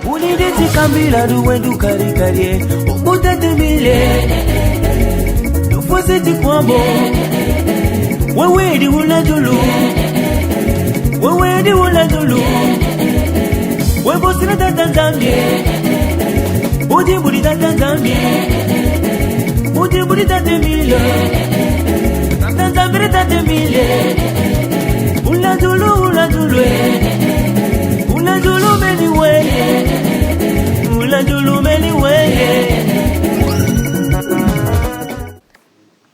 Uniditi kambila duwendu karikarie Ubutete mile Nufositi kwambo Wewedi ulajulu Wewedi ulajulu Webosina tatanzambi Ujiburi tatanzambi Ujiburi tatemile Tatanzambiri tatemile Ulajulu ulajulu Ulajulu meniweye Ulajulu meniweye.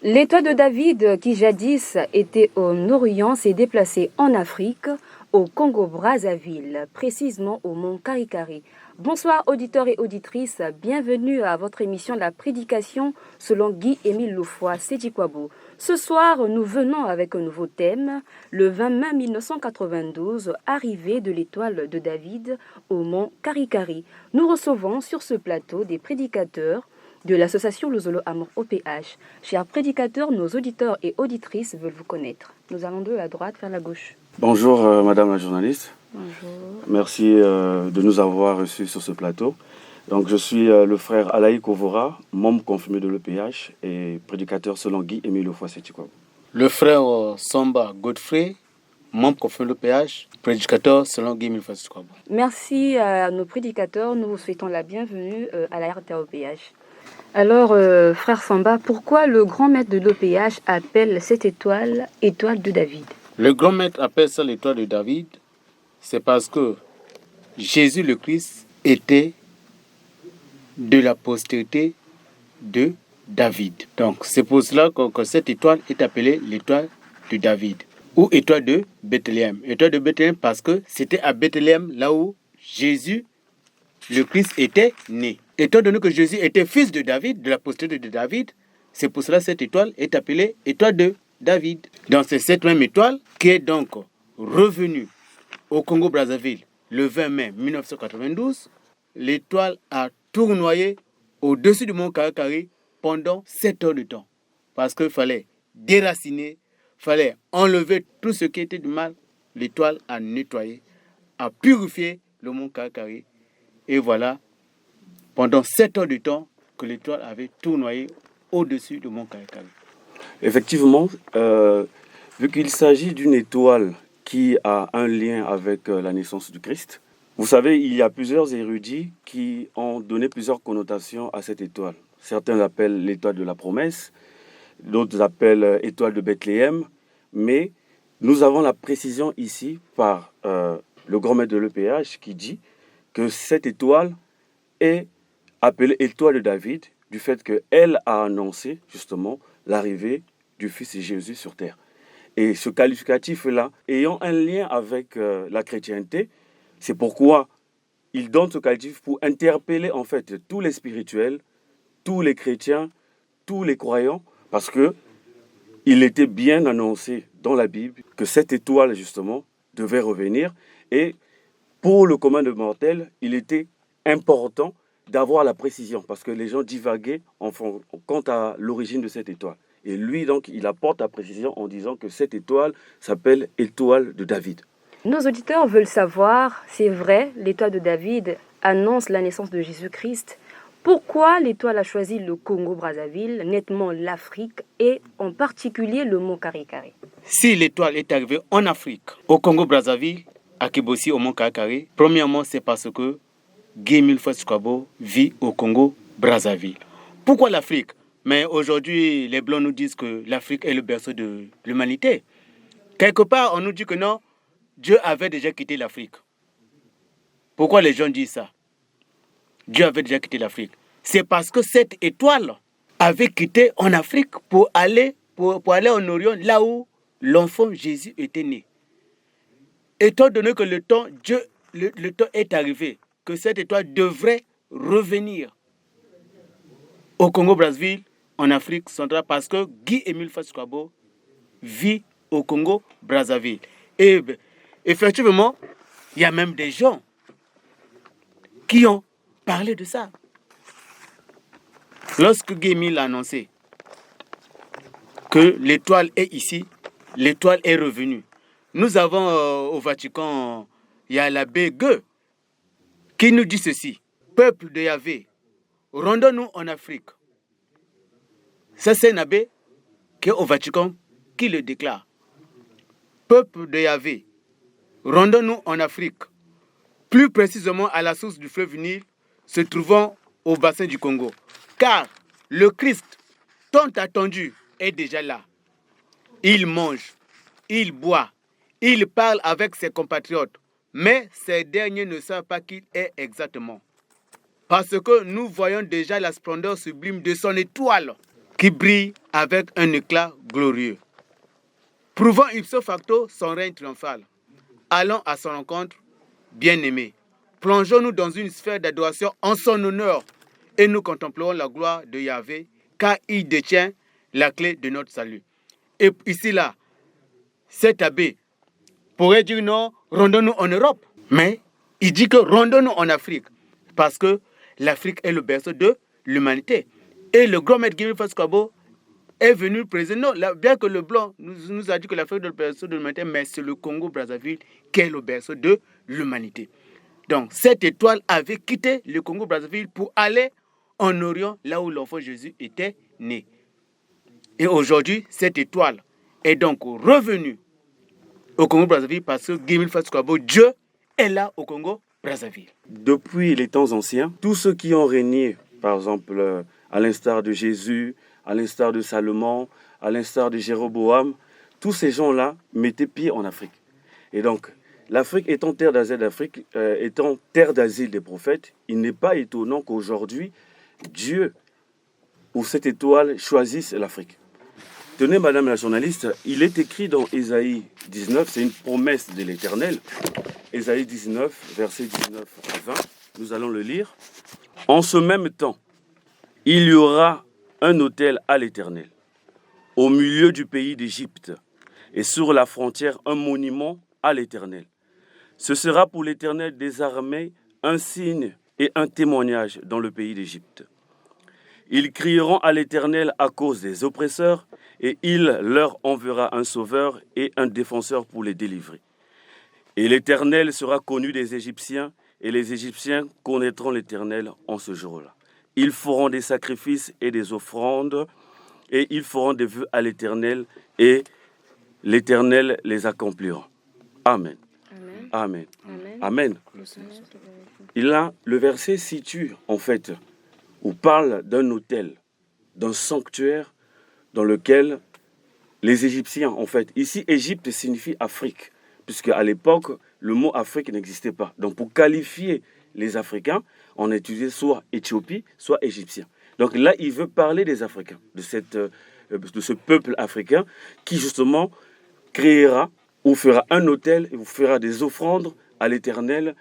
L'étoile de David, qui jadis était au Orient, s'est déplacé en Afrique, au Congo-Brazzaville, précisément au mont Karikari. Bonsoir auditeurs et auditrices, bienvenue à votre émission La Prédication selon Guy-Émile Loufoy Sédikwabo. Ce soir, nous venons avec un nouveau thème, le 20 mai 1992, arrivée de l'étoile de David au mont Karikari. Nous recevons sur ce plateau des prédicateurs de l'association Lozolo Amour OPH. Chers prédicateurs, nos auditeurs et auditrices veulent vous connaître. Nous allons de la droite vers la gauche. Bonjour madame la journaliste. Bonjour. Merci de nous avoir reçus sur ce plateau. Donc je suis le frère Alaï Kovora, membre confirmé de l'EPH et prédicateur selon Guy-Émile Loufoy Sédikwabo. Le frère Samba Godfrey, membre confirmé de l'EPH, prédicateur selon Guy-Émile Loufoy Sédikwabo. Merci à nos prédicateurs, nous vous souhaitons la bienvenue à la RTOPH. Alors, frère Samba, pourquoi le grand maître de l'OPH appelle cette étoile étoile de David? Le grand maître appelle ça l'étoile de David, c'est parce que Jésus le Christ était de la postérité de David. Donc, c'est pour cela que cette étoile est appelée l'étoile de David ou étoile de Bethléem. Étoile de Bethléem parce que c'était à Bethléem, là où Jésus le Christ était né. Étant donné que Jésus était fils de David, de la postérité de David, c'est pour cela que cette étoile est appelée étoile de David. Donc c'est cette même étoile qui est donc revenue au Congo-Brazzaville le 20 mai 1992. L'étoile a tournoyé au-dessus du mont Karikari pendant 7 heures de temps. Parce qu'il fallait déraciner, il fallait enlever tout ce qui était du mal. L'étoile a nettoyé, a purifié le mont Karikari. Et voilà, pendant 7 heures de temps, que l'étoile avait tournoyé au-dessus du mont Karikari. Effectivement, vu qu'il s'agit d'une étoile qui a un lien avec la naissance du Christ, vous savez, il y a plusieurs érudits qui ont donné plusieurs connotations à cette étoile. Certains l'appellent l'étoile de la promesse, d'autres l'appellent étoile de Bethléem, mais nous avons la précision ici par le grand maître de l'EPH qui dit que cette étoile est appelée étoile de David du fait qu'elle a annoncé justement l'arrivée du Fils de Jésus sur terre. Et ce qualificatif-là, ayant un lien avec la chrétienté, c'est pourquoi il donne ce qualificatif pour interpeller en fait tous les spirituels, tous les chrétiens, tous les croyants, parce que il était bien annoncé dans la Bible que cette étoile justement devait revenir. Et pour le commun des mortels, il était important d'avoir la précision parce que les gens divaguaient quant à l'origine de cette étoile. Et lui, donc, il apporte la précision en disant que cette étoile s'appelle étoile de David. Nos auditeurs veulent savoir, c'est vrai, l'étoile de David annonce la naissance de Jésus-Christ. Pourquoi l'étoile a choisi le Congo-Brazzaville, nettement l'Afrique et en particulier le mont Karikari? Si l'étoile est arrivée en Afrique, au Congo-Brazzaville, à Kibossi, au mont Karikari, premièrement, c'est parce que Guy-Émile Loufoy Sédikwabo vit au Congo-Brazzaville. Pourquoi l'Afrique? Mais aujourd'hui, les Blancs nous disent que l'Afrique est le berceau de l'humanité. Quelque part, on nous dit que non, Dieu avait déjà quitté l'Afrique. Pourquoi les gens disent ça? Dieu avait déjà quitté l'Afrique. C'est parce que cette étoile avait quitté en Afrique pour aller en Orient, là où l'enfant Jésus était né. Étant donné que le temps est arrivé, que cette étoile devrait revenir au Congo-Brazzaville, en Afrique centrale, parce que Guy-Émile Loufoy Sédikwabo vit au Congo-Brazzaville. Et effectivement, il y a même des gens qui ont parlé de ça. Lorsque Guy-Émile a annoncé que l'étoile est ici, l'étoile est revenue. Nous avons au Vatican, il y a l'abbé Gueux qui nous dit ceci. Peuple de Yahvé, rendons-nous en Afrique. Ça, c'est un abbé qui est au Vatican qui le déclare. Peuple de Yahvé, rendons-nous en Afrique, plus précisément à la source du fleuve Nil, se trouvant au bassin du Congo. Car le Christ, tant attendu, est déjà là. Il mange, il boit, il parle avec ses compatriotes, mais ces derniers ne savent pas qui il est exactement. Parce que nous voyons déjà la splendeur sublime de son étoile qui brille avec un éclat glorieux. Prouvant ipso facto son règne triomphal. Allons à son rencontre, bien-aimés. Plongeons-nous dans une sphère d'adoration en son honneur et nous contemplerons la gloire de Yahvé car il détient la clé de notre salut. Et ici, là, cet abbé pourrait dire non, rendons-nous en Europe. Mais il dit que rendons-nous en Afrique parce que l'Afrique est le berceau de l'humanité. Et le grand maître Guillaume Fascabo est venu présenter. Non, bien que le blanc nous a dit que l'Afrique est le berceau de l'humanité, mais c'est le Congo-Brazzaville qui est le berceau de l'humanité. Donc, cette étoile avait quitté le Congo-Brazzaville pour aller en Orient, là où l'enfant Jésus était né. Et aujourd'hui, cette étoile est donc revenue au Congo-Brazzaville parce que Guillaume Fascabo, Dieu, est là au Congo-Brazzaville. Depuis les temps anciens, tous ceux qui ont régné, par exemple, à l'instar de Jésus, à l'instar de Salomon, à l'instar de Jéroboam, tous ces gens-là mettaient pied en Afrique. Et donc, l'Afrique étant terre d'asile d'Afrique, étant terre d'asile des prophètes, il n'est pas étonnant qu'aujourd'hui, Dieu ou cette étoile choisisse l'Afrique. Tenez, madame la journaliste, il est écrit dans Ésaïe 19, c'est une promesse de l'Éternel. Ésaïe 19, versets 19 à 20, nous allons le lire. En ce même temps, il y aura un autel à l'Éternel, au milieu du pays d'Égypte, et sur la frontière un monument à l'Éternel. Ce sera pour l'Éternel des armées un signe et un témoignage dans le pays d'Égypte. Ils crieront à l'Éternel à cause des oppresseurs, et il leur enverra un sauveur et un défenseur pour les délivrer. Et l'Éternel sera connu des Égyptiens, et les Égyptiens connaîtront l'Éternel en ce jour-là. Ils feront des sacrifices et des offrandes, et ils feront des vœux à l'Éternel, et l'Éternel les accomplira. Amen. Amen. Amen. Amen. Et là, le verset situe, en fait, ou parle d'un autel, d'un sanctuaire dans lequel les Égyptiens, en fait, ici, Égypte signifie Afrique, puisque à l'époque, le mot Afrique n'existait pas. Donc, pour qualifier les Africains, on utilisait soit Éthiopie, soit Égyptien. Donc là, il veut parler des Africains, de ce peuple africain qui, justement, créera ou fera un autel et ou fera des offrandes à l'Éternel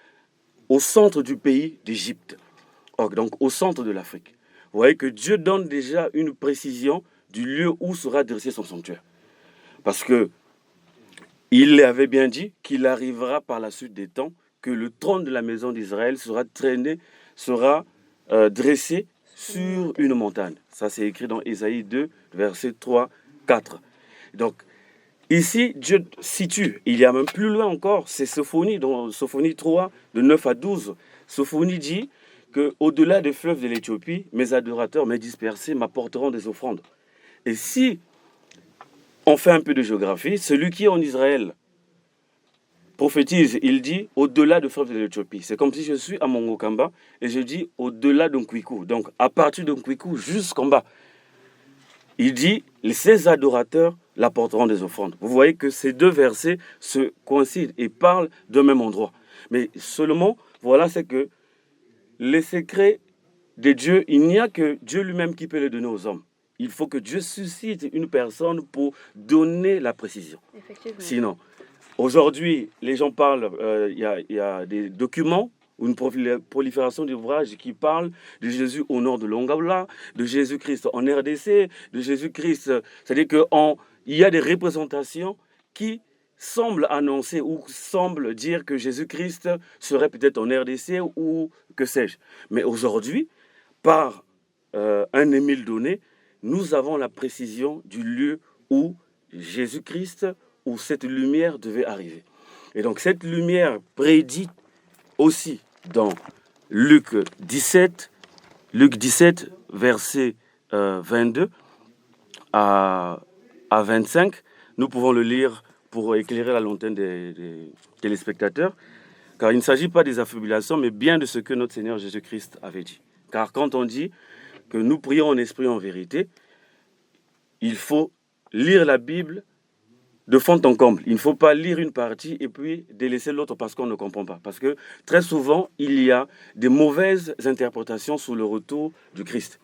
au centre du pays d'Égypte, donc au centre de l'Afrique. Vous voyez que Dieu donne déjà une précision du lieu où sera dressé son sanctuaire. Parce que il avait bien dit qu'il arrivera par la suite des temps que le trône de la maison d'Israël sera dressé sur une montagne. Ça, c'est écrit dans Ésaïe 2, versets 3, 4. Donc, ici, Dieu situe, il y a même plus loin encore, c'est Sophonie, dans Sophonie 3, de 9 à 12. Sophonie dit qu'au-delà des fleuves de l'Éthiopie, mes adorateurs, mes dispersés, m'apporteront des offrandes. Et si on fait un peu de géographie, celui qui est en Israël prophétise, il dit au-delà des fleuves de l'Éthiopie. C'est comme si je suis à Mongokamba et je dis au-delà d'Nkwiku. Donc à partir d'Nkwiku jusqu'en bas. Il dit ses adorateurs l'apporteront des offrandes. Vous voyez que ces deux versets se coïncident et parlent d'un même endroit. Mais seulement, voilà, c'est que les secrets de Dieu, il n'y a que Dieu lui-même qui peut les donner aux hommes. Il faut que Dieu suscite une personne pour donner la précision. Sinon, aujourd'hui, les gens parlent, il y a des documents, une prolifération d'ouvrages qui parlent de Jésus au nord de l'Angola, de Jésus-Christ en RDC, de Jésus-Christ. C'est-à-dire qu'il y a des représentations qui semblent annoncer ou semblent dire que Jésus-Christ serait peut-être en RDC ou que sais-je. Mais aujourd'hui, par un émile donné, nous avons la précision du lieu où Jésus-Christ, où cette lumière devait arriver. Et donc cette lumière prédit aussi dans Luc 17, verset 22 à 25. Nous pouvons le lire pour éclairer la lanterne des téléspectateurs, car il ne s'agit pas des affabulations, mais bien de ce que notre Seigneur Jésus-Christ avait dit. Car quand on dit que nous prions en esprit et en vérité, il faut lire la Bible de fond en comble. Il ne faut pas lire une partie et puis délaisser l'autre parce qu'on ne comprend pas. Parce que très souvent, il y a des mauvaises interprétations sous le retour du Christ.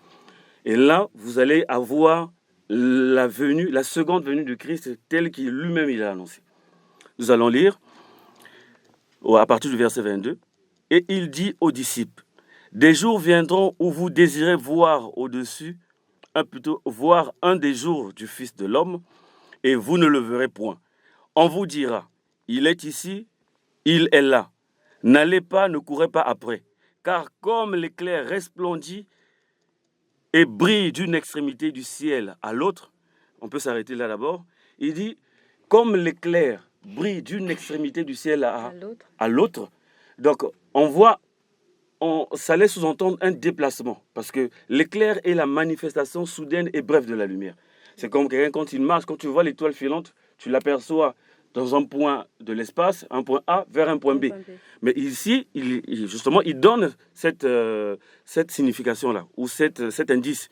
Et là, vous allez avoir la seconde venue du Christ telle qu'il lui-même il a annoncé. Nous allons lire à partir du verset 22. Et il dit aux disciples, « Des jours viendront où vous désirez voir au-dessus, voir un des jours du Fils de l'homme, et vous ne le verrez point. On vous dira, il est ici, il est là. N'allez pas, ne courez pas après. Car comme l'éclair resplendit et brille d'une extrémité du ciel à l'autre, on peut s'arrêter là d'abord, il dit, comme l'éclair brille d'une extrémité du ciel à l'autre, donc on voit, ça laisse sous-entendre un déplacement, parce que l'éclair est la manifestation soudaine et brève de la lumière. C'est comme quelqu'un quand il marche, quand tu vois l'étoile filante, tu l'aperçois dans un point de l'espace, un point A vers un point B. Mais ici, il donne cette signification-là, ou cet indice.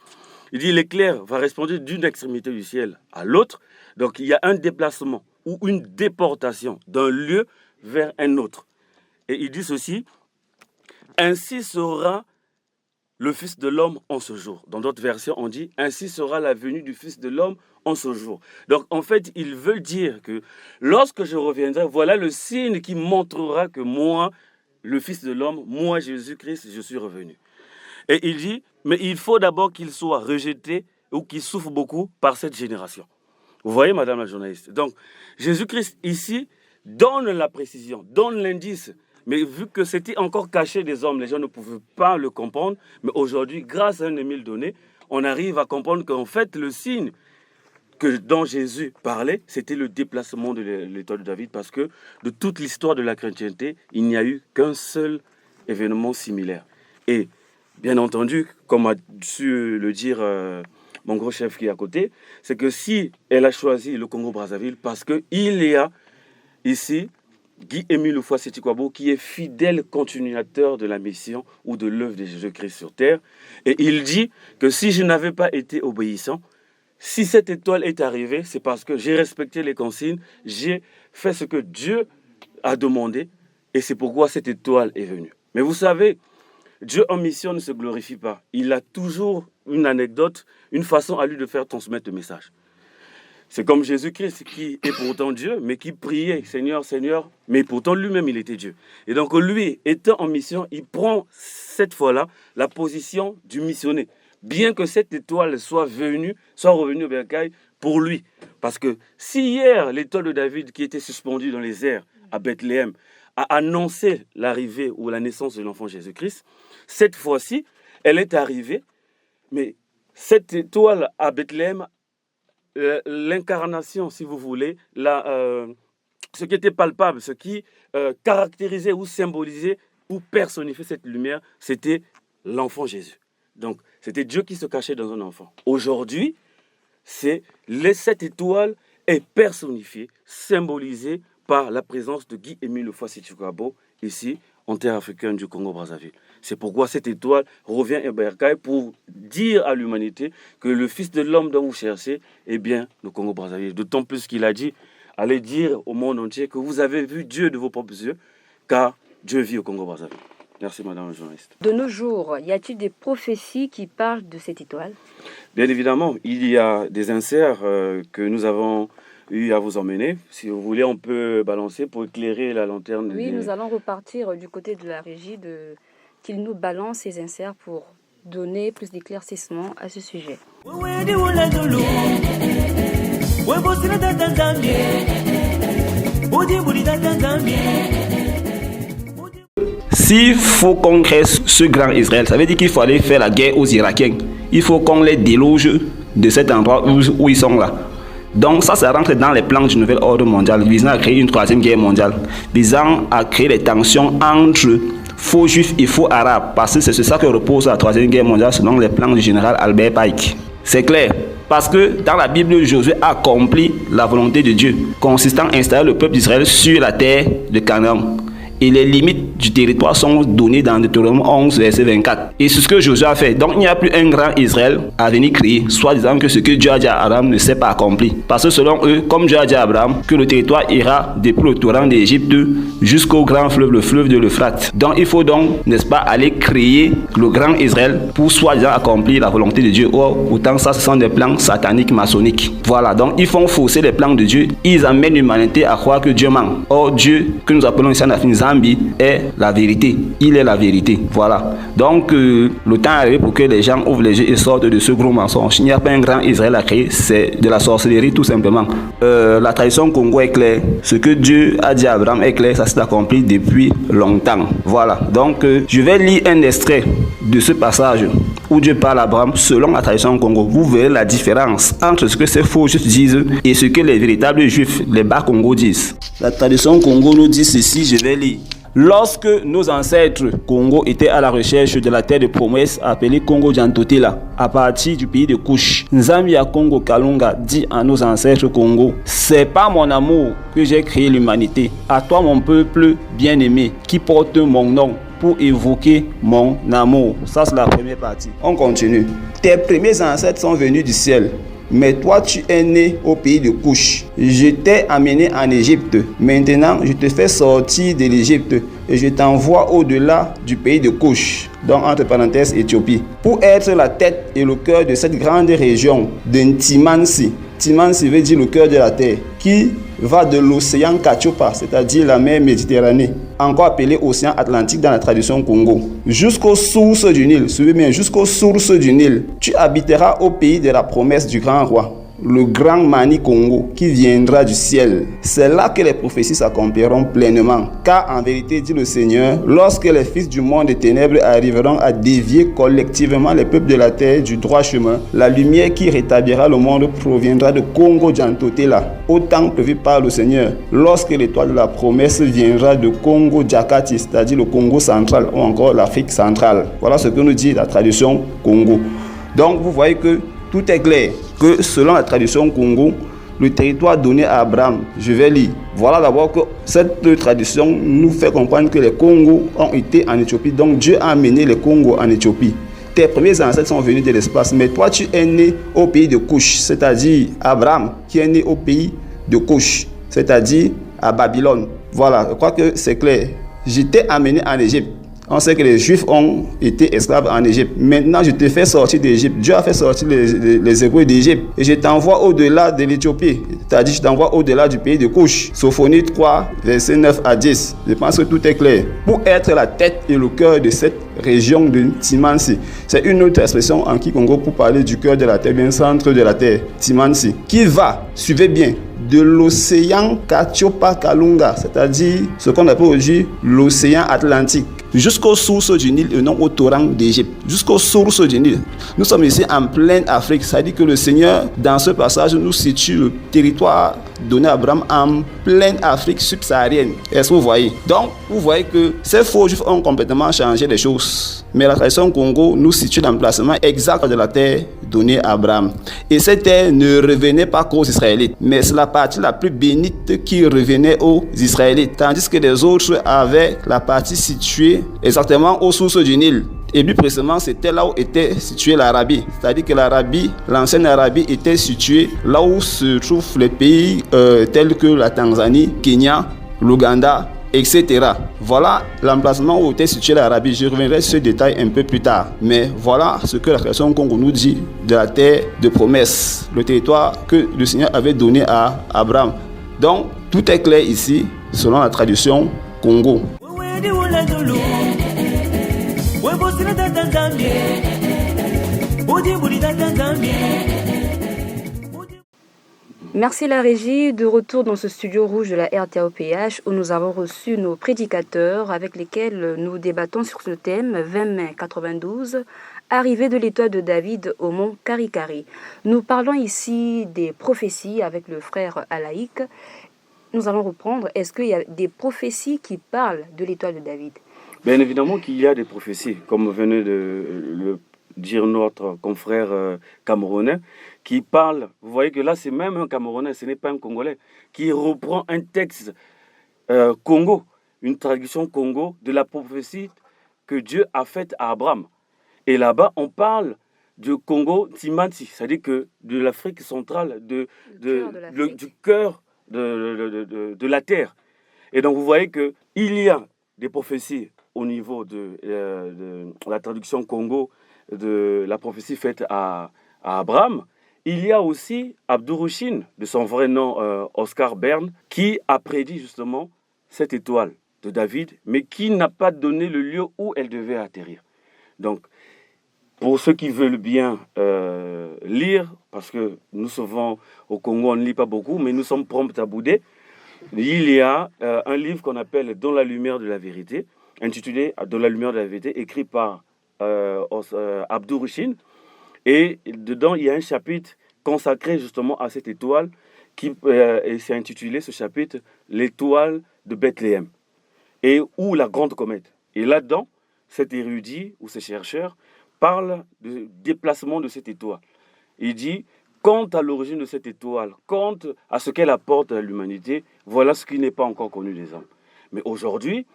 Il dit l'éclair va resplendir d'une extrémité du ciel à l'autre. Donc il y a un déplacement ou une déportation d'un lieu vers un autre. Et il dit ceci, ainsi sera le Fils de l'homme en ce jour. Dans d'autres versions, on dit « Ainsi sera la venue du Fils de l'homme en ce jour ». Donc, en fait, ils veulent dire que lorsque je reviendrai, voilà le signe qui montrera que moi, le Fils de l'homme, moi, Jésus-Christ, je suis revenu. Et il dit « Mais il faut d'abord qu'il soit rejeté ou qu'il souffre beaucoup par cette génération ». Vous voyez, madame la journaliste. Donc, Jésus-Christ, ici, donne la précision, donne l'indice. Mais vu que c'était encore caché des hommes, les gens ne pouvaient pas le comprendre. Mais aujourd'hui, grâce à un Émile donné, on arrive à comprendre qu'en fait, le signe dont Jésus parlait, c'était le déplacement de l'étoile de David. Parce que de toute l'histoire de la chrétienté, il n'y a eu qu'un seul événement similaire. Et bien entendu, comme a su le dire mon gros chef qui est à côté, c'est que si elle a choisi le Congo-Brazzaville, parce qu'il y a ici Guy-Émile Houphouët-Sétikwabo, qui est fidèle continuateur de la mission ou de l'œuvre de Jésus-Christ sur terre. Et il dit que si je n'avais pas été obéissant, si cette étoile est arrivée, c'est parce que j'ai respecté les consignes, j'ai fait ce que Dieu a demandé, et c'est pourquoi cette étoile est venue. Mais vous savez, Dieu en mission ne se glorifie pas. Il a toujours une anecdote, une façon à lui de faire transmettre le message. C'est comme Jésus-Christ qui est pourtant Dieu, mais qui priait « Seigneur, Seigneur », mais pourtant lui-même il était Dieu. Et donc lui, étant en mission, il prend cette fois-là la position du missionnaire. Bien que cette étoile soit revenue au bercail pour lui. Parce que si hier, l'étoile de David qui était suspendue dans les airs à Bethléem a annoncé l'arrivée ou la naissance de l'enfant Jésus-Christ, cette fois-ci, elle est arrivée, mais cette étoile à Bethléem, l'incarnation, si vous voulez, ce qui était palpable, ce qui caractérisait ou symbolisait ou personnifiait cette lumière, c'était l'enfant Jésus. Donc, c'était Dieu qui se cachait dans un enfant. Aujourd'hui, cette étoile est personnifiée, symbolisée par la présence de Guy-Émile Houphouët-Sétikwabo, ici, en terre africaine du Congo-Brazzaville. C'est pourquoi cette étoile revient à Bercail pour dire à l'humanité que le Fils de l'homme dont vous cherchez est bien le Congo-Brazzaville. D'autant plus qu'il a dit, allez dire au monde entier que vous avez vu Dieu de vos propres yeux, car Dieu vit au Congo-Brazzaville. Merci madame la journaliste. De nos jours, y a-t-il des prophéties qui parlent de cette étoile? Bien évidemment, il y a des inserts que nous avons eu à vous emmener. Si vous voulez, on peut balancer pour éclairer la lanterne. Oui, nous allons repartir du côté de la régie, qu'il nous balance ces inserts pour donner plus d'éclaircissement à ce sujet. S'il faut qu'on crée ce grand Israël, ça veut dire qu'il faut aller faire la guerre aux Irakiens. Il faut qu'on les déloge de cet endroit où ils sont là. Donc ça rentre dans les plans du nouvel ordre mondial, visant à créer une troisième guerre mondiale, visant à créer les tensions entre faux juifs et faux arabes, parce que c'est sur ça que repose la Troisième Guerre mondiale selon les plans du général Albert Pike. C'est clair. Parce que dans la Bible, Josué accomplit la volonté de Dieu, consistant à installer le peuple d'Israël sur la terre de Canaan. Et les limites du territoire sont données dans Deutéronome 11, verset 24. Et c'est ce que Josué a fait. Donc il n'y a plus un grand Israël à venir créer, soit disant que ce que Dieu a dit à Abraham ne s'est pas accompli. Parce que selon eux, comme Dieu a dit à Abraham, que le territoire ira depuis le torrent d'Égypte jusqu'au grand fleuve, le fleuve de l'Euphrate. Donc il faut donc, n'est-ce pas, aller créer le grand Israël pour soit disant accomplir la volonté de Dieu. Or, autant ça, ce sont des plans sataniques, maçonniques. Voilà, donc ils font fausser les plans de Dieu. Ils amènent l'humanité à croire que Dieu ment. Or, Dieu, que nous appelons ici en Afrique, est la vérité. Il est la vérité. Voilà. Donc, le temps est arrivé pour que les gens ouvrent les yeux et sortent de ce gros mensonge. Il n'y a pas un grand Israël à créer, c'est de la sorcellerie tout simplement. La tradition Congo est claire. Ce que Dieu a dit à Abraham est clair, ça s'est accompli depuis longtemps. Voilà. Donc, je vais lire un extrait de ce passage où Dieu parle à Abraham selon la tradition Congo. Vous verrez la différence entre ce que ces faux juifs disent et ce que les véritables juifs, les bas Congo disent. La tradition Congo nous dit ceci, je vais lire. Lorsque nos ancêtres Congo étaient à la recherche de la terre de promesse appelée Congo Jantotela, à partir du pays de Couche, Nzambia Congo Kalunga dit à nos ancêtres Congo, c'est par mon amour que j'ai créé l'humanité. À toi mon peuple bien-aimé, qui porte mon nom pour évoquer mon amour. Ça c'est la première partie. On continue. Tes premiers ancêtres sont venus du ciel. Mais toi, tu es né au pays de Couche. Je t'ai amené en Égypte. Maintenant, je te fais sortir de l'Égypte et je t'envoie au-delà du pays de Couche, donc entre parenthèses Éthiopie, pour être la tête et le cœur de cette grande région de Ntimansi. Ntimansi veut dire le cœur de la terre, qui va de l'océan Kachopa, c'est-à-dire la mer Méditerranée, encore appelée océan Atlantique dans la tradition Congo, jusqu'aux sources du Nil. Suivez bien, jusqu'aux sources du Nil. Tu habiteras au pays de la promesse du grand roi, le grand Mani Congo, qui viendra du ciel. C'est là que les prophéties s'accompliront pleinement. Car en vérité, dit le Seigneur, lorsque les fils du monde des ténèbres arriveront à dévier collectivement les peuples de la terre du droit chemin, la lumière qui rétablira le monde proviendra de Congo Jantotela, au temps prévu par le Seigneur, lorsque l'étoile de la promesse viendra de Congo Jakati, c'est-à-dire le Congo central ou encore l'Afrique centrale. Voilà ce que nous dit la tradition Congo. Donc vous voyez que tout est clair, que selon la tradition Congo, le territoire donné à Abraham, je vais lire. Voilà d'abord que cette tradition nous fait comprendre que les Congos ont été en Éthiopie, donc Dieu a amené les Congos en Éthiopie. Tes premiers ancêtres sont venus de l'espace, mais toi tu es né au pays de Couche, c'est-à-dire Abraham qui est né au pays de Couche, c'est-à-dire à Babylone. Voilà, je crois que c'est clair. Je t'ai amené en Égypte. On sait que les Juifs ont été esclaves en Égypte. Maintenant, je te fais sortir d'Égypte. Dieu a fait sortir les Hébreux d'Égypte. Et je t'envoie au-delà de l'Éthiopie. C'est-à-dire, je t'envoie au-delà du pays de Couche. Sophonie 3, versets 9 à 10. Je pense que tout est clair. Pour être la tête et le cœur de cette région de Timansi. C'est une autre expression en Kikongo pour parler du cœur de la terre, bien centre de la terre. Timansi. Qui va, suivez bien, de l'océan Kachopa Kalunga, c'est-à-dire ce qu'on appelle aujourd'hui l'océan Atlantique, jusqu'aux sources du Nil et non au torrent d'Égypte, jusqu'aux sources du Nil. Nous sommes ici en pleine Afrique, c'est-à-dire que le Seigneur, dans ce passage, nous situe le territoire donné à Abraham en pleine Afrique subsaharienne. Est-ce que vous voyez? Donc, vous voyez que ces faux juifs ont complètement changé les choses. Mais la tradition Congo nous situe l'emplacement exact de la terre donnée à Abraham. Et cette terre ne revenait pas qu'aux Israélites, mais c'est la partie la plus bénite qui revenait aux Israélites, tandis que les autres avaient la partie située exactement aux sources du Nil. Et plus précisément, c'était là où était située l'Arabie. C'est-à-dire que l'Arabie, l'ancienne Arabie, était située là où se trouvent les pays tels que la Tanzanie, Kenya, l'Ouganda, etc. Voilà l'emplacement où était située l'Arabie. Je reviendrai sur ce détail un peu plus tard. Mais voilà ce que la tradition Congo nous dit de la terre de promesse, le territoire que le Seigneur avait donné à Abraham. Donc, tout est clair ici, selon la tradition Congo. Merci la régie, de retour dans ce studio rouge de la RTOPH où nous avons reçu nos prédicateurs avec lesquels nous débattons sur ce thème 20 mai 92, arrivée de l'étoile de David au mont Karikari. Nous parlons ici des prophéties avec le frère Alaïk. Nous allons reprendre, est-ce qu'il y a des prophéties qui parlent de l'étoile de David? Bien évidemment qu'il y a des prophéties, comme venait de le dire notre confrère camerounais, qui parle, vous voyez que là c'est même un Camerounais, ce n'est pas un Congolais, qui reprend un texte Congo, une traduction Congo de la prophétie que Dieu a faite à Abraham. Et là-bas, on parle du Congo Timanti, c'est-à-dire que de l'Afrique centrale, du cœur de la terre. Et donc, vous voyez qu'il y a des prophéties au niveau de la traduction Congo, de la prophétie faite à Abraham. Il y a aussi Abdou-Rouchine, de son vrai nom Oscar Berne, qui a prédit justement cette étoile de David, mais qui n'a pas donné le lieu où elle devait atterrir. Donc, pour ceux qui veulent bien lire, parce que nous souvent au Congo on ne lit pas beaucoup, mais nous sommes prompts à bouder, il y a un livre qu'on appelle « Dans la lumière de la vérité », intitulé « Dans la lumière de la vérité », écrit par Abdou-Rouchine. Et dedans, il y a un chapitre consacré justement à cette étoile et c'est intitulé ce chapitre « L'étoile de Bethléem » et ou la grande comète. Et là-dedans, cet érudit ou ce chercheur parle du déplacement de cette étoile. Il dit, quant à l'origine de cette étoile, quant à ce qu'elle apporte à l'humanité, voilà ce qui n'est pas encore connu des hommes. Mais aujourd'hui,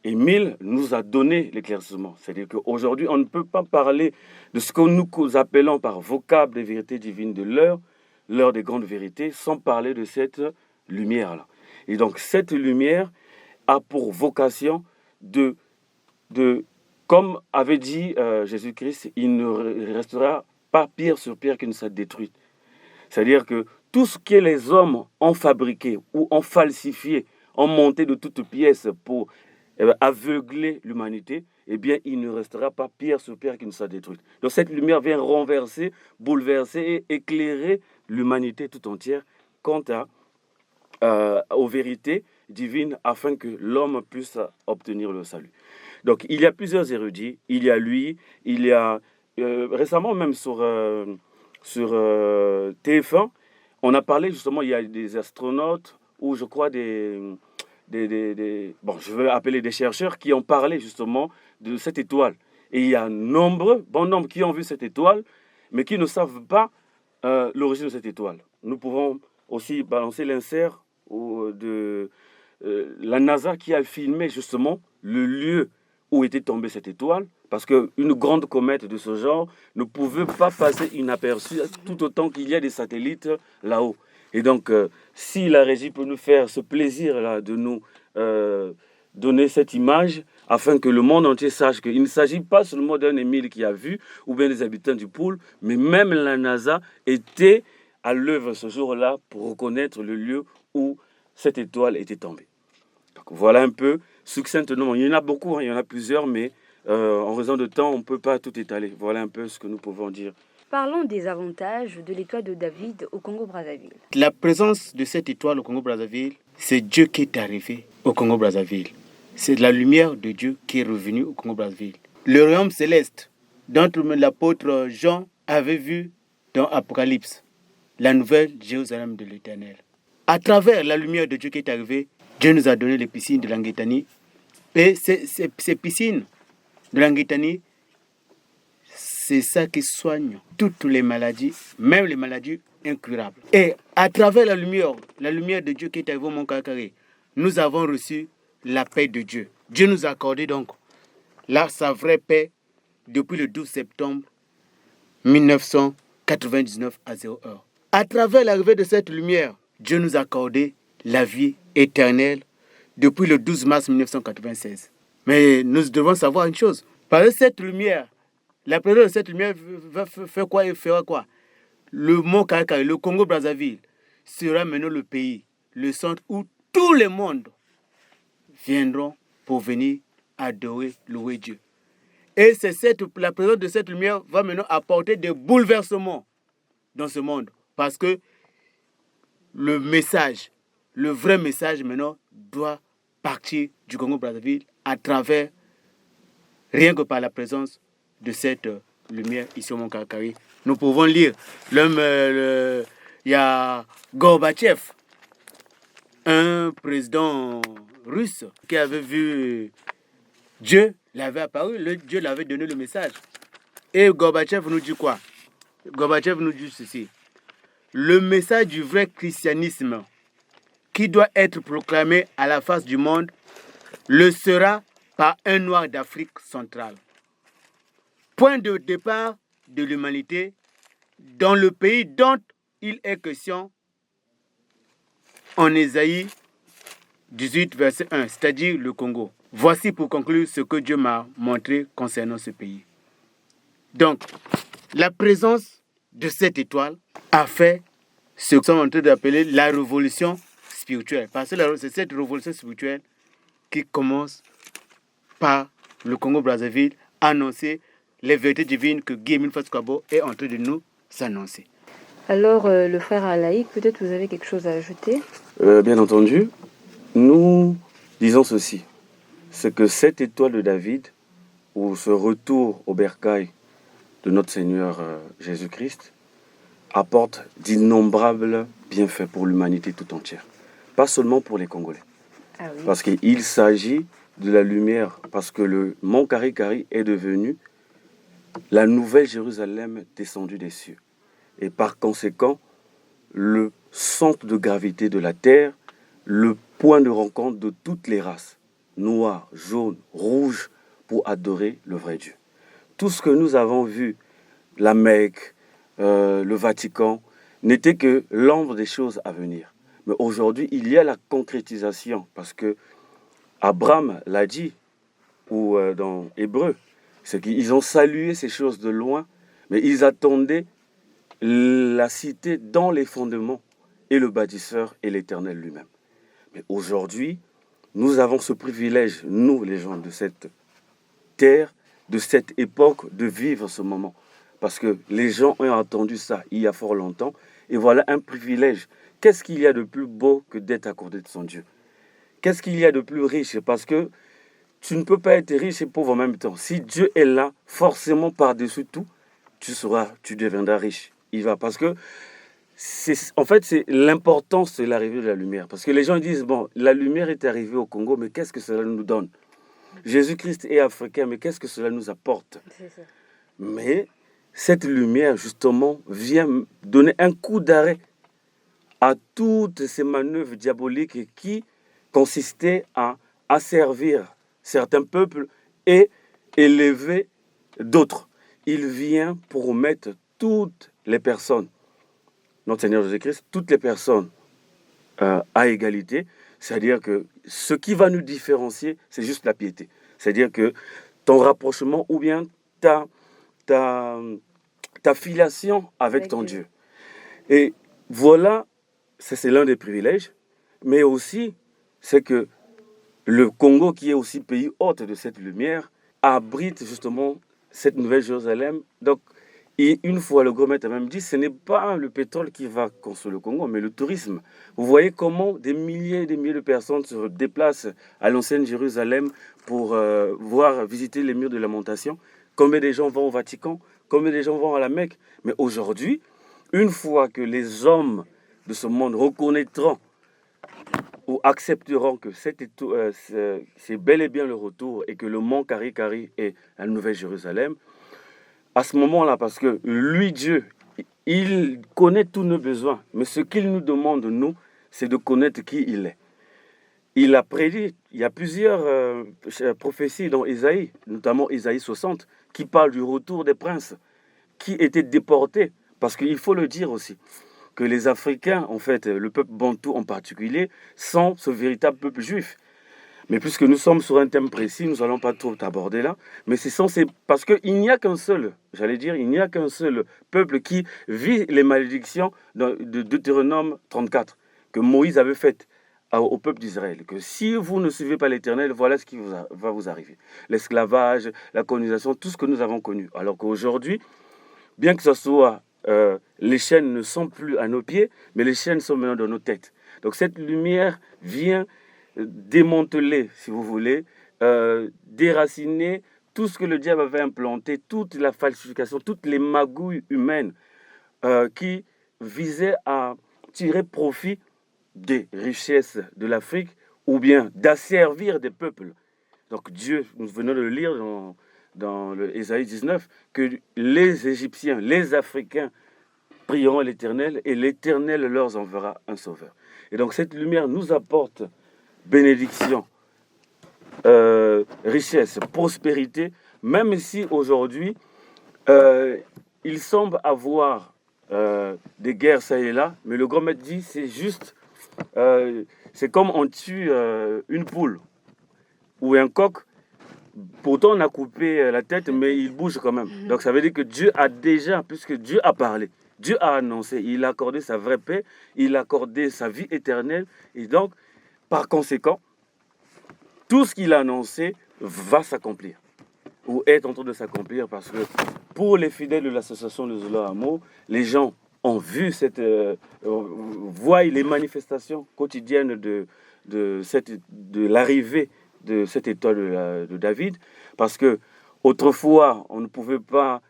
Émile nous a donné l'éclaircissement. C'est-à-dire qu'aujourd'hui, on ne peut pas parler de ce que nous appelons par vocable des vérités divines de l'heure des grandes vérités, sans parler de cette lumière-là. Et donc, cette lumière a pour vocation de comme avait dit Jésus-Christ, il ne restera pas pierre sur pierre qui ne soit détruite. C'est-à-dire que tout ce que les hommes ont fabriqué ou ont falsifié, ont monté de toutes pièces pour aveugler l'humanité, eh bien, il ne restera pas pierre sur pierre qui ne soit détruite. Donc cette lumière vient renverser, bouleverser et éclairer l'humanité tout entière quant aux vérités divines afin que l'homme puisse obtenir le salut. Donc il y a plusieurs érudits, il y a lui, il y a récemment même sur TF1, on a parlé justement, il y a des astronautes ou je crois je veux appeler des chercheurs qui ont parlé justement de cette étoile. Et il y a bon nombre qui ont vu cette étoile, mais qui ne savent pas l'origine de cette étoile. Nous pouvons aussi balancer l'insert de la NASA qui a filmé justement le lieu où était tombée cette étoile, parce qu'une grande comète de ce genre ne pouvait pas passer inaperçue tout autant qu'il y a des satellites là-haut. Et donc, si la régie peut nous faire ce plaisir-là de nous donner cette image, afin que le monde entier sache qu'il ne s'agit pas seulement d'un Émile qui a vu, ou bien des habitants du pôle, mais même la NASA était à l'œuvre ce jour-là pour reconnaître le lieu où cette étoile était tombée. Donc, voilà un peu succinctement. Il y en a beaucoup, il y en a plusieurs, mais en raison de temps, on ne peut pas tout étaler. Voilà un peu ce que nous pouvons dire. Parlons des avantages de l'étoile de David au Congo-Brazzaville. La présence de cette étoile au Congo-Brazzaville, c'est Dieu qui est arrivé au Congo-Brazzaville. C'est la lumière de Dieu qui est revenue au Congo-Brazzaville. Le royaume céleste, dont l'apôtre Jean avait vu dans Apocalypse, la nouvelle Jérusalem de l'Éternel. À travers la lumière de Dieu qui est arrivée, Dieu nous a donné les piscines de l'Anguétanie. Et ces piscines de l'Anguétanie, c'est ça qui soigne toutes les maladies, même les maladies incurables. Et à travers la lumière de Dieu qui est arrivée au Mont Karakaré, nous avons reçu la paix de Dieu. Dieu nous a accordé donc là sa vraie paix depuis le 12 septembre 1999 à 0 heure. À travers l'arrivée de cette lumière, Dieu nous a accordé la vie éternelle depuis le 12 mars 1996. Mais nous devons savoir une chose. Par cette lumière, la présence de cette lumière va faire quoi et fera quoi? Le Mont Karakaré, le Congo-Brazzaville, sera maintenant le pays, le centre où tout le monde viendront pour venir adorer, louer Dieu. Et la présence de cette lumière va maintenant apporter des bouleversements dans ce monde. Parce que le vrai message maintenant doit partir du Congo-Brazzaville à travers, rien que par la présence de cette lumière ici au Mont Karakaré. Nous pouvons lire, il y a Gorbatchev, un président russe qui avait vu Dieu l'avait apparu, Dieu l'avait donné le message. Et Gorbatchev nous dit quoi? Gorbatchev nous dit ceci. Le message du vrai christianisme qui doit être proclamé à la face du monde le sera par un noir d'Afrique centrale. Point de départ de l'humanité dans le pays dont il est question en Ésaïe 18, verset 1, c'est-à-dire le Congo. Voici pour conclure ce que Dieu m'a montré concernant ce pays. Donc, la présence de cette étoile a fait ce que nous sommes en train d'appeler la révolution spirituelle. Parce que c'est cette révolution spirituelle qui commence par le Congo-Brazzaville annoncer les vérités divines que Guy Émile Fatou Kwabo est en train de nous annoncer. Alors, le frère Alaïk, peut-être vous avez quelque chose à ajouter? Bien entendu, nous disons ceci. C'est que cette étoile de David, ou ce retour au bercail de notre Seigneur Jésus-Christ, apporte d'innombrables bienfaits pour l'humanité tout entière. Pas seulement pour les Congolais. Ah oui. Parce qu'il s'agit de la lumière, parce que le mont Karikari est devenu la nouvelle Jérusalem descendue des cieux. Et par conséquent, le centre de gravité de la terre, le point de rencontre de toutes les races, noires, jaunes, rouges, pour adorer le vrai Dieu. Tout ce que nous avons vu, la Mecque, le Vatican, n'était que l'ombre des choses à venir. Mais aujourd'hui, il y a la concrétisation, parce que Abraham l'a dit, ou dans Hébreu, c'est qu'ils ont salué ces choses de loin, mais ils attendaient la cité dans les fondements, et le bâtisseur est l'Éternel lui-même. Mais aujourd'hui, nous avons ce privilège, nous les gens de cette terre, de cette époque, de vivre ce moment. Parce que les gens ont entendu ça il y a fort longtemps, et voilà un privilège. Qu'est-ce qu'il y a de plus beau que d'être accordé de son Dieu? Qu'est-ce qu'il y a de plus riche? Parce que tu ne peux pas être riche et pauvre en même temps. Si Dieu est là, forcément par-dessus tout, tu deviendras riche. Il va, parce que c'est l'importance de l'arrivée de la lumière. Parce que les gens disent, bon, la lumière est arrivée au Congo, mais qu'est-ce que cela nous donne? Jésus-Christ est africain, mais qu'est-ce que cela nous apporte? C'est ça. Mais cette lumière, justement, vient donner un coup d'arrêt à toutes ces manœuvres diaboliques qui consistaient à asservir certains peuples et élever d'autres. Il vient pour mettre toutes les personnes, notre Seigneur Jésus-Christ, toutes les personnes à égalité. C'est-à-dire que ce qui va nous différencier, c'est juste la piété. C'est-à-dire que ton rapprochement ou bien ta filiation avec ton Dieu. Et voilà, c'est l'un des privilèges, mais aussi, c'est que le Congo, qui est aussi pays hôte de cette lumière, abrite justement cette nouvelle Jérusalem. Donc, et une fois, le grand maître a même dit, ce n'est pas le pétrole qui va construire le Congo, mais le tourisme. Vous voyez comment des milliers et des milliers de personnes se déplacent à l'ancienne Jérusalem pour visiter les murs de lamentation. Combien de gens vont au Vatican? Combien de gens vont à la Mecque? Mais aujourd'hui, une fois que les hommes de ce monde reconnaîtront ou accepteront que c'est bel et bien le retour et que le mont Karikari est la nouvelle Jérusalem, à ce moment-là, parce que lui, Dieu, il connaît tous nos besoins, mais ce qu'il nous demande, nous, c'est de connaître qui il est. Il a prédit, il y a plusieurs prophéties dans Ésaïe, notamment Ésaïe 60, qui parlent du retour des princes qui étaient déportés. Parce qu'il faut le dire aussi, que les Africains, en fait, le peuple bantou en particulier, sont ce véritable peuple juif. Mais puisque nous sommes sur un thème précis, nous n'allons pas trop aborder là. Mais parce qu'il n'y a qu'un seul, il n'y a qu'un seul peuple qui vit les malédictions de Deutéronome 34, que Moïse avait faites au peuple d'Israël. Que si vous ne suivez pas l'Éternel, voilà ce qui va vous arriver. L'esclavage, la colonisation, tout ce que nous avons connu. Alors qu'aujourd'hui, bien que ce soit, les chaînes ne sont plus à nos pieds, mais les chaînes sont maintenant dans nos têtes. Donc cette lumière vient démanteler, si vous voulez, déraciner tout ce que le diable avait implanté, toute la falsification, toutes les magouilles humaines qui visaient à tirer profit des richesses de l'Afrique ou bien d'asservir des peuples Donc Dieu, nous venons de le lire dans le Ésaïe 19, que les Égyptiens, les Africains prieront l'Éternel et l'Éternel leur enverra un sauveur. Et donc cette lumière nous apporte bénédiction, richesse, prospérité, même si aujourd'hui il semble avoir des guerres ça et là, mais le grand maître dit c'est juste, c'est comme on tue une poule ou un coq. Pourtant, on a coupé la tête, mais il bouge quand même. Donc, ça veut dire que Dieu a déjà, puisque Dieu a parlé, Dieu a annoncé, il a accordé sa vraie paix, il a accordé sa vie éternelle. Et donc, par conséquent, tout ce qu'il a annoncé va s'accomplir, ou est en train de s'accomplir, parce que pour les fidèles de l'association de Zola Amo, les gens ont vu voient les manifestations quotidiennes de l'arrivée de cette étoile de David, parce que autrefois on ne pouvait pas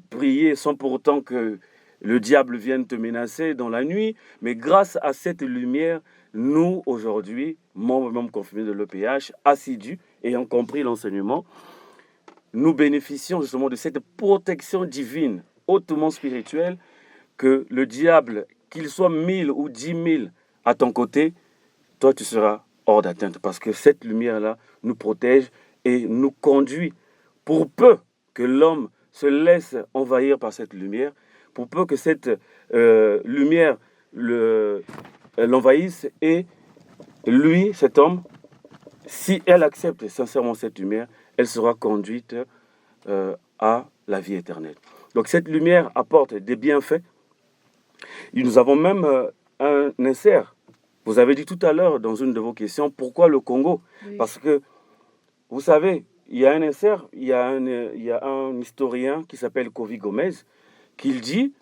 prier sans pour autant que le diable vienne te menacer dans la nuit, mais grâce à cette lumière, nous aujourd'hui, membres confirmés de l'EPH, assidus, ayant compris l'enseignement, nous bénéficions justement de cette protection divine, hautement spirituelle, que le diable, qu'il soit 1000 ou 10 000 à ton côté, toi tu seras hors d'atteinte, parce que cette lumière-là nous protège et nous conduit. Pour peu que l'homme se laisse envahir par cette lumière, pour peu que cette lumière l'envahisse, et lui, cet homme, si elle accepte sincèrement cette lumière, elle sera conduite à la vie éternelle. Donc cette lumière apporte des bienfaits. Et nous avons même un insert. Vous avez dit tout à l'heure dans une de vos questions, pourquoi le Congo? Oui. Parce que, vous savez, il y a un insert, il y a un historien qui s'appelle Kovi Gomez, qui dit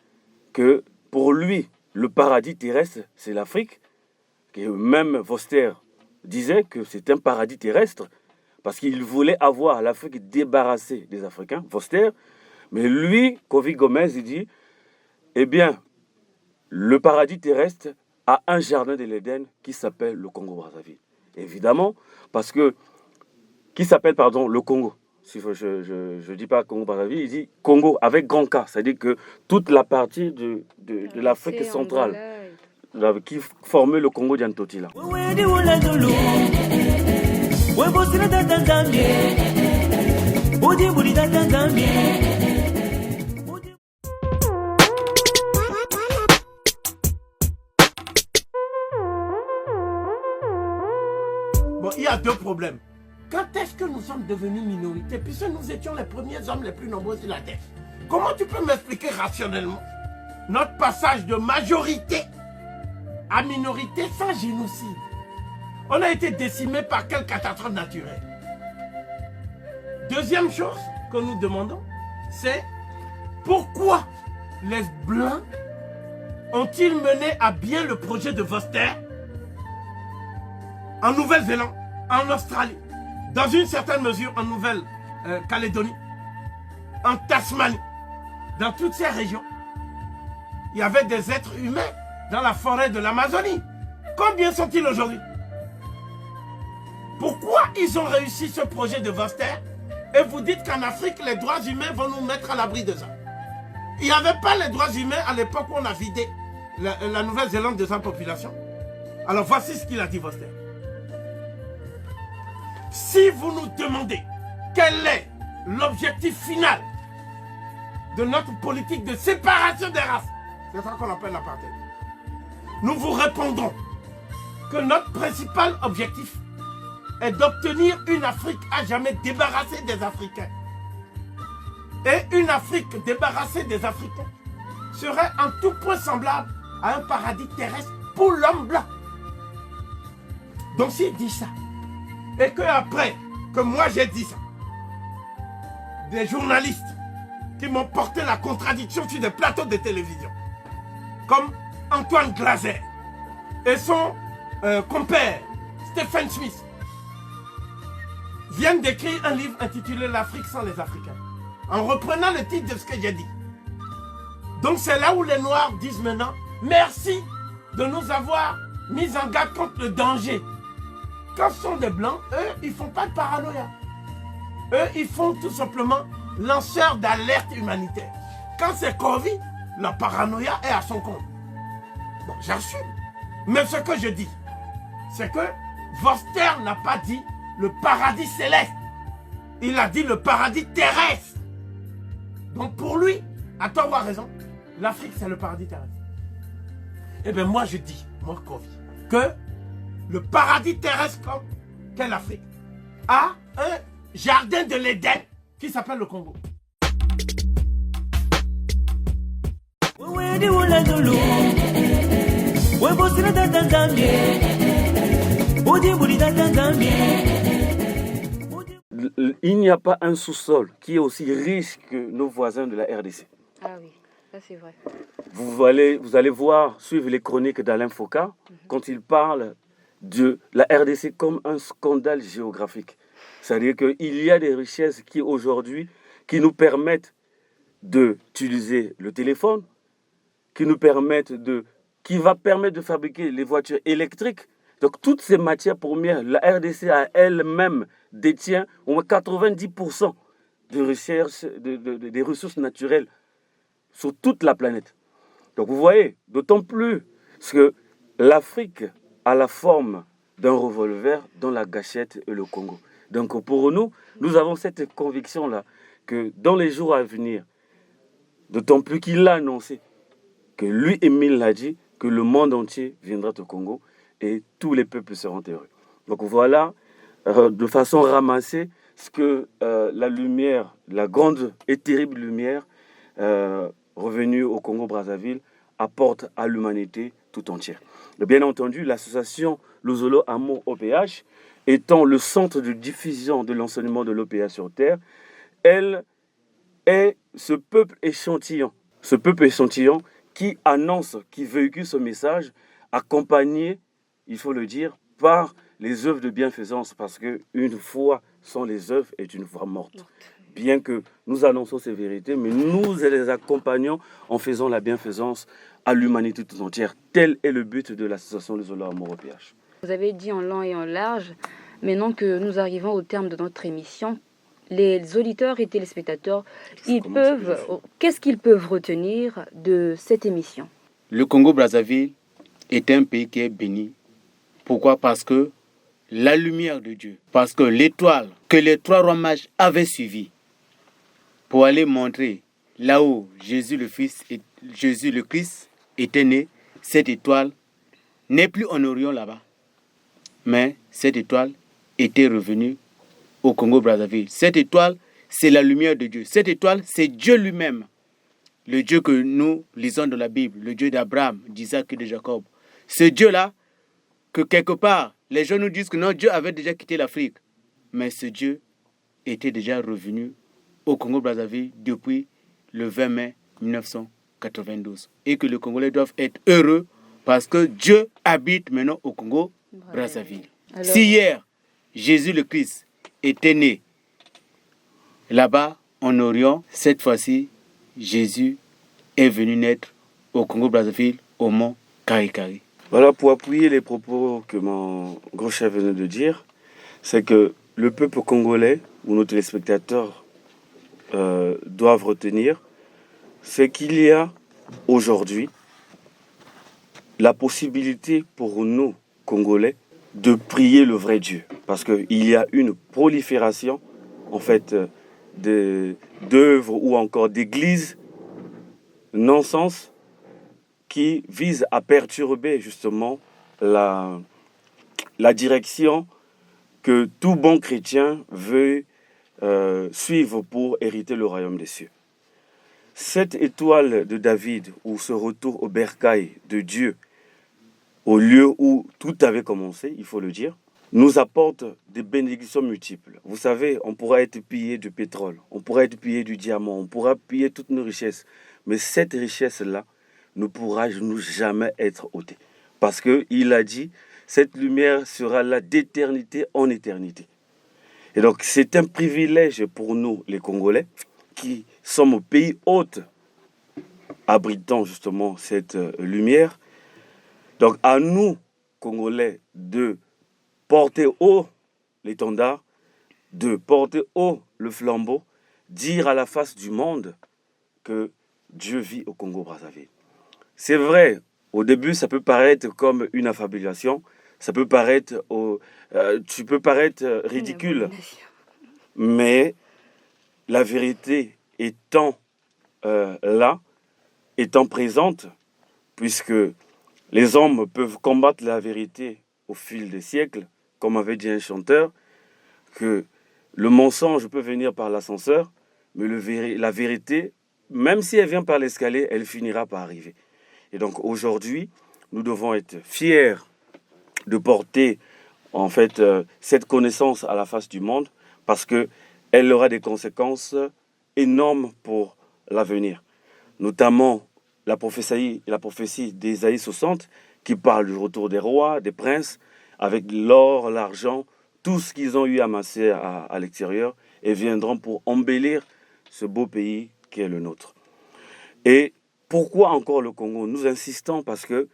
que pour lui, le paradis terrestre, c'est l'Afrique. Et même Voster disait que c'est un paradis terrestre, parce qu'il voulait avoir l'Afrique débarrassée des Africains, Voster. Mais lui, Kovi Gomez, il dit, eh bien, le paradis terrestre a un jardin de l'Éden qui s'appelle le Congo-Brazzaville. Évidemment, parce que, qui s'appelle, le Congo. Si je ne dis pas Congo-Brazzaville, il dit Congo avec grand K. C'est-à-dire que toute la partie de l'Afrique centrale qui formait le Congo d'Antotila. Bon, il y a deux problèmes. Quand est-ce que nous sommes devenus minorité, puisque nous étions les premiers hommes les plus nombreux sur la terre? Comment tu peux m'expliquer rationnellement notre passage de majorité à minorité sans génocide? On a été décimés par quelle catastrophe naturelle? Deuxième chose que nous demandons, c'est pourquoi les Blancs ont-ils mené à bien le projet de Voster en Nouvelle-Zélande, en Australie, dans une certaine mesure en Nouvelle-Calédonie, en Tasmanie, dans toutes ces régions. Il y avait des êtres humains dans la forêt de l'Amazonie. Combien sont-ils aujourd'hui? Pourquoi ils ont réussi ce projet de Voster et vous dites qu'en Afrique, les droits humains vont nous mettre à l'abri de ça? Il n'y avait pas les droits humains à l'époque où on a vidé la Nouvelle-Zélande de sa population. Alors voici ce qu'il a dit Voster. Si vous nous demandez quel est l'objectif final de notre politique de séparation des races, c'est ça qu'on appelle l'apartheid, nous vous répondrons que notre principal objectif est d'obtenir une Afrique à jamais débarrassée des Africains. Et une Afrique débarrassée des Africains serait en tout point semblable à un paradis terrestre pour l'homme blanc. Donc s'il dit ça, et que après que moi j'ai dit ça, des journalistes qui m'ont porté la contradiction sur des plateaux de télévision, comme Antoine Glaser et son compère Stephen Smith, viennent d'écrire un livre intitulé « L'Afrique sans les Africains », en reprenant le titre de ce que j'ai dit. Donc c'est là où les Noirs disent maintenant « Merci de nous avoir mis en garde contre le danger Quand ce sont des blancs, eux, ils ne font pas de paranoïa. Eux, ils font tout simplement lanceurs d'alerte humanitaire. Quand c'est Covid, la paranoïa est à son compte. Bon, j'assume. Mais ce que je dis, c'est que Vorster n'a pas dit le paradis céleste. Il a dit le paradis terrestre. Donc pour lui, à tort ou à raison, l'Afrique c'est le paradis terrestre. Eh bien moi je dis, moi Kovi, que le paradis terrestre qu'est l'Afrique a un jardin de l'Éden qui s'appelle le Congo. Il n'y a pas un sous-sol qui est aussi riche que nos voisins de la RDC. Ah oui, ça c'est vrai. Vous allez voir, suivre les chroniques d'Alain Foucault, quand il parle de la RDC comme un scandale géographique. C'est-à-dire qu'il y a des richesses qui aujourd'hui, qui nous permettent d'utiliser le téléphone, qui va permettre de fabriquer les voitures électriques. Donc toutes ces matières premières, la RDC à elle-même détient au moins 90% des ressources naturelles sur toute la planète. Donc vous voyez, d'autant plus que l'Afrique a la forme d'un revolver dans la gâchette et le Congo. Donc pour nous, nous avons cette conviction-là que dans les jours à venir, d'autant plus qu'il l'a annoncé, que lui, Émile l'a dit, que le monde entier viendra au Congo et tous les peuples seront heureux. Donc voilà, de façon ramassée, ce que la lumière, la grande et terrible lumière revenue au Congo-Brazzaville apporte à l'humanité tout entière. Et bien entendu, l'association Lozolo Amour OPH, étant le centre de diffusion de l'enseignement de l'OPH sur Terre, elle est ce peuple échantillon qui annonce, qui véhicule ce message, accompagné, il faut le dire, par les œuvres de bienfaisance, parce qu'une foi sans les œuvres est une foi morte. Bien que nous annonçons ces vérités, mais nous les accompagnons en faisant la bienfaisance à l'humanité tout entière. Tel est le but de l'association Lozolo Amour OPH. Vous avez dit en long et en large, maintenant que nous arrivons au terme de notre émission, les auditeurs et téléspectateurs, qu'est-ce qu'ils peuvent retenir de cette émission? Le Congo-Brazzaville est un pays qui est béni. Pourquoi? Parce que la lumière de Dieu, parce que l'étoile que les trois rois mages avaient suivie pour aller montrer là où Jésus le Christ était né, cette étoile n'est plus en Orient là-bas, mais cette étoile était revenue au Congo-Brazzaville. Cette étoile, c'est la lumière de Dieu. Cette étoile, c'est Dieu lui-même. Le Dieu que nous lisons dans la Bible, le Dieu d'Abraham, d'Isaac et de Jacob. Ce Dieu-là, que quelque part, les gens nous disent que non, Dieu avait déjà quitté l'Afrique. Mais ce Dieu était déjà revenu au Congo-Brazzaville depuis le 20 mai 1992. Et que les Congolais doivent être heureux parce que Dieu habite maintenant au Congo-Brazzaville. Si hier, Jésus le Christ était né là-bas en Orient, cette fois-ci, Jésus est venu naître au Congo-Brazzaville, au mont Karikari. Voilà, pour appuyer les propos que mon gros chef venait de dire, c'est que le peuple congolais, ou nos téléspectateurs doivent retenir, c'est qu'il y a aujourd'hui la possibilité pour nous, Congolais, de prier le vrai Dieu. Parce qu'il y a une prolifération, en fait, d'œuvres ou encore d'églises non-sens qui visent à perturber justement la direction que tout bon chrétien veut suivre pour hériter le royaume des cieux. Cette étoile de David, ou ce retour au bercail de Dieu, au lieu où tout avait commencé, il faut le dire, nous apporte des bénédictions multiples. Vous savez, on pourra être pillé du pétrole, on pourra être pillé du diamant, on pourra piller toutes nos richesses. Mais cette richesse-là ne pourra nous jamais être ôtée. Parce qu'il a dit, cette lumière sera là d'éternité en éternité. Et donc, c'est un privilège pour nous, les Congolais, qui sommes au pays hôte, abritant justement cette lumière. Donc, à nous, Congolais, de porter haut l'étendard, de porter haut le flambeau, dire à la face du monde que Dieu vit au Congo-Brazzaville. C'est vrai, au début, ça peut paraître comme une affabulation, ça peut paraître, tu peux paraître ridicule, mais la vérité étant là, étant présente, puisque les hommes peuvent combattre la vérité au fil des siècles, comme avait dit un chanteur, que le mensonge peut venir par l'ascenseur, mais la vérité, même si elle vient par l'escalier, elle finira par arriver. Et donc aujourd'hui, nous devons être fiers de porter en fait cette connaissance à la face du monde, parce qu'elle aura des conséquences énormes pour l'avenir. Notamment la prophétie d'Ésaïe 60 qui parle du retour des rois, des princes, avec l'or, l'argent, tout ce qu'ils ont eu amassé à l'extérieur, et viendront pour embellir ce beau pays qui est le nôtre. Et pourquoi encore le Congo? Nous insistons parce que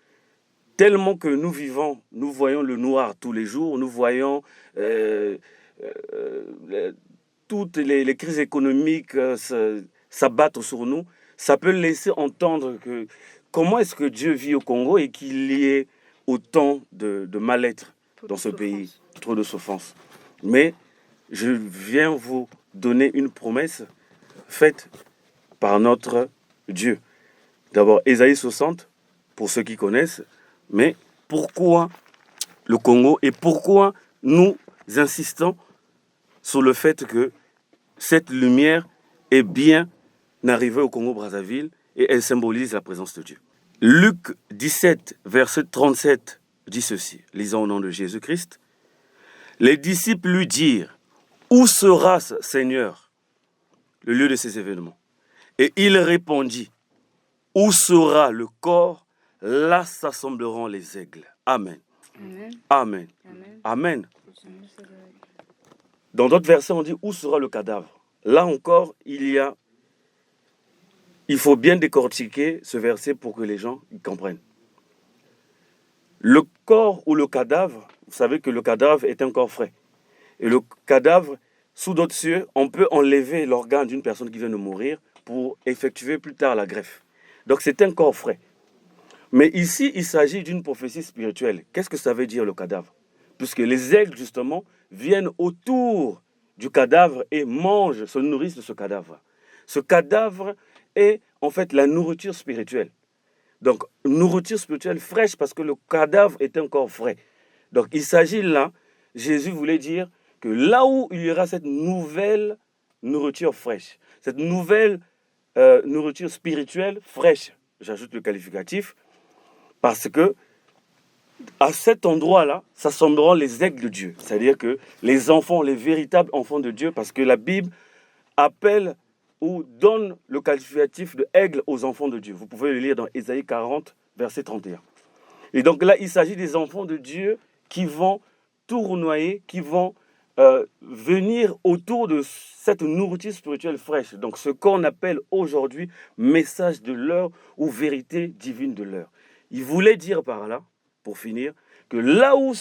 tellement que nous vivons, nous voyons le noir tous les jours, nous voyons toutes les crises économiques s'abattre sur nous, ça peut laisser entendre que comment est-ce que Dieu vit au Congo et qu'il y ait autant de mal-être dans ce pays, trop de souffrance. Mais je viens vous donner une promesse faite par notre Dieu. D'abord, Ésaïe 60, pour ceux qui connaissent, mais pourquoi le Congo et pourquoi nous insistons sur le fait que cette lumière est bien arrivée au Congo-Brazzaville et elle symbolise la présence de Dieu. Luc 17, verset 37 dit ceci, lisons au nom de Jésus-Christ. Les disciples lui dirent, « Où sera, Seigneur, le lieu de ces événements ?» Et il répondit, « Où sera le corps, là s'assembleront les aigles. » Amen. Amen. Amen. Amen. Amen. Dans d'autres versets, on dit, « Où sera le cadavre ?» Là encore, il faut bien décortiquer ce verset pour que les gens comprennent. Le corps ou le cadavre, vous savez que le cadavre est un corps frais. Et le cadavre, sous d'autres cieux, on peut enlever l'organe d'une personne qui vient de mourir pour effectuer plus tard la greffe. Donc c'est un corps frais. Mais ici, il s'agit d'une prophétie spirituelle. Qu'est-ce que ça veut dire le cadavre? Puisque les aigles, justement, viennent autour du cadavre et mangent, se nourrissent de ce cadavre. Ce cadavre est en fait la nourriture spirituelle. Donc, nourriture spirituelle fraîche parce que le cadavre est un corps frais. Donc, il s'agit là, Jésus voulait dire que là où il y aura cette nouvelle nourriture fraîche, cette nouvelle nourriture spirituelle fraîche, j'ajoute le qualificatif, parce que à cet endroit-là, s'assembleront les aigles de Dieu. C'est-à-dire que les enfants, les véritables enfants de Dieu, parce que la Bible appelle ou donne le qualificatif de aigle aux enfants de Dieu. Vous pouvez le lire dans Ésaïe 40, verset 31. Et donc là, il s'agit des enfants de Dieu qui vont tournoyer, qui vont venir autour de cette nourriture spirituelle fraîche. Donc ce qu'on appelle aujourd'hui message de l'heure ou vérité divine de l'heure. Il voulait dire par là, pour finir, que là où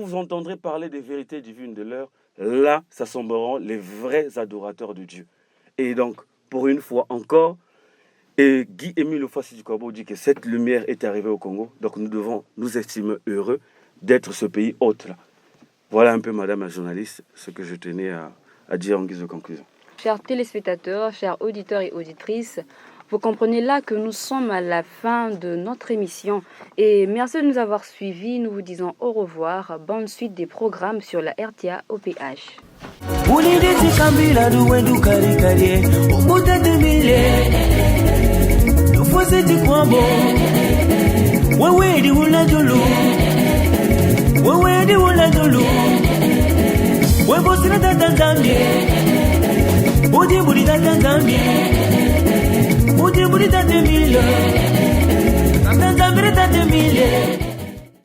vous entendrez parler des vérités divines de l'heure, là s'assembleront les vrais adorateurs de Dieu. Et donc, pour une fois encore, et Guy-Émile Ofassi-Dikabo dit que cette lumière est arrivée au Congo, donc nous devons nous estimer heureux d'être ce pays hôte-là. Voilà un peu, madame la journaliste, ce que je tenais à dire en guise de conclusion. Chers téléspectateurs, chers auditeurs et auditrices, vous comprenez là que nous sommes à la fin de notre émission. Et merci de nous avoir suivis. Nous vous disons au revoir. Bonne suite des programmes sur la RTA OPH. Udi buri tate mille,